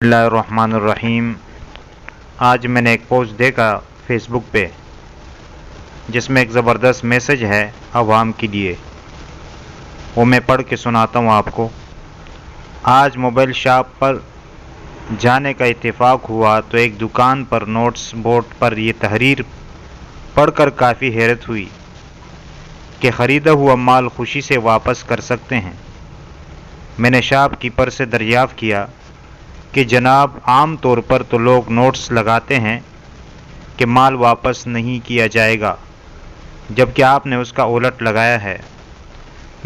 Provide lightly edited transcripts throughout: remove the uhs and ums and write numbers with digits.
बिस्मिल्लाहिर्रहमानिर्रहीम। आज मैंने एक पोस्ट देखा फेसबुक पे जिसमें एक ज़बरदस्त मैसेज है आवाम के लिए। वो मैं पढ़ के सुनाता हूँ आपको। आज मोबाइल शॉप पर जाने का इत्तेफाक हुआ तो एक दुकान पर नोट्स बोर्ड पर ये तहरीर पढ़कर काफ़ी हैरत हुई कि ख़रीदा हुआ माल खुशी से वापस कर सकते हैं। मैंने शॉपकीपर से दरियाफ़्त किया कि जनाब, आम तौर पर तो लोग नोट्स लगाते हैं कि माल वापस नहीं किया जाएगा, जबकि आपने उसका उलट लगाया है।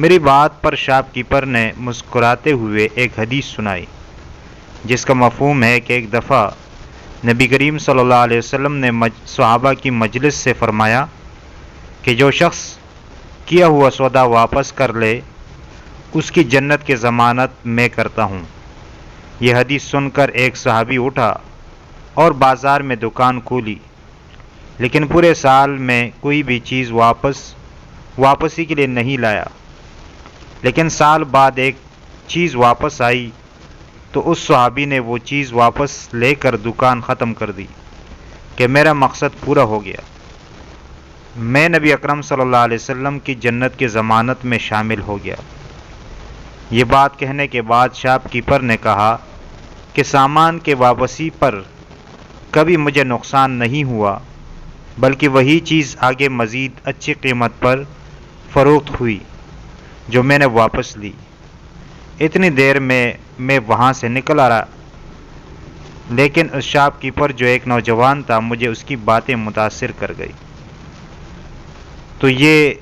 मेरी बात पर शॉपकीपर ने मुस्कुराते हुए एक हदीस सुनाई जिसका मफ़हूम है कि एक दफ़ा नबी करीम सल्लल्लाहु अलैहि वसल्लम ने सहाबा की मजलिस से फरमाया कि जो शख्स किया हुआ सौदा वापस कर ले उसकी जन्नत की ज़मानत मैं करता हूँ। यह हदीस सुनकर एक सहाबी उठा और बाज़ार में दुकान खोली, लेकिन पूरे साल में कोई भी चीज़ वापसी के लिए नहीं लाया। लेकिन साल बाद एक चीज़ वापस आई तो उस सहाबी ने वो चीज़ वापस लेकर दुकान ख़त्म कर दी कि मेरा मकसद पूरा हो गया, मैं नबी अकरम सल्लल्लाहु अलैहि वसल्लम की जन्नत की ज़मानत में शामिल हो गया। ये बात कहने के बाद शॉपकीपर ने कहा कि सामान के वापसी पर कभी मुझे नुकसान नहीं हुआ, बल्कि वही चीज़ आगे मज़ीद अच्छी कीमत पर फ़रोख्त हुई जो मैंने वापस ली। इतनी देर में मैं वहाँ से निकल आ रहा, लेकिन उस शॉपकीपर जो एक नौजवान था, मुझे उसकी बातें मुतासिर कर गई। तो ये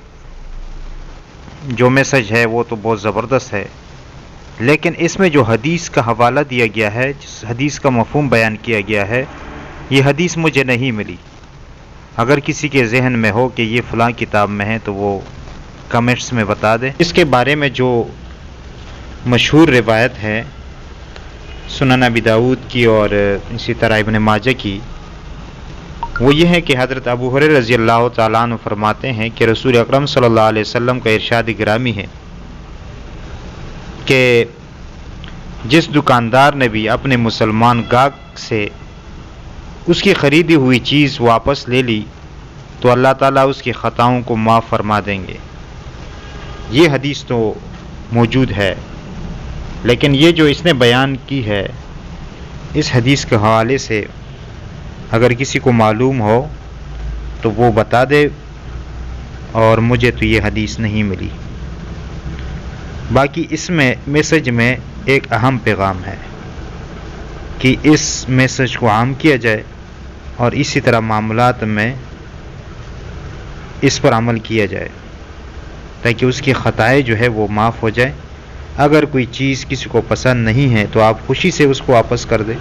जो मैसेज है वो तो बहुत ज़बरदस्त है, लेकिन इसमें जो हदीस का हवाला दिया गया है, जिस हदीस का मफ़हूम बयान किया गया है, ये हदीस मुझे नहीं मिली। अगर किसी के जहन में हो कि ये फ़लाँ किताब में है तो वो कमेंट्स में बता दें। इसके बारे में जो मशहूर रिवायत है सुनन अबी दाऊद की और इसी तरह इब्न माजा की, वो ये है कि हज़रत अबू हुरैरा रज़ियल्लाहु ताला अन्हु फरमाते हैं कि रसूल अकरम सल्लल्लाहु अलैहि वसल्लम का इरशाद गिरामी है कि जिस दुकानदार ने भी अपने मुसलमान गाहक से उसकी ख़रीदी हुई चीज़ वापस ले ली तो अल्लाह ताला उसकी ख़ताओं को माफ़ फरमा देंगे। ये हदीस तो मौजूद है, लेकिन ये जो इसने बयान की है, इस हदीस के हवाले से अगर किसी को मालूम हो तो वो बता दे, और मुझे तो ये हदीस नहीं मिली। बाकी इसमें मैसेज में एक अहम पैगाम है कि इस मैसेज को आम किया जाए और इसी तरह मामलात में इस पर अमल किया जाए ताकि उसकी ख़ताएँ जो है वो माफ़ हो जाए। अगर कोई चीज़ किसी को पसंद नहीं है तो आप खुशी से उसको वापस कर दें।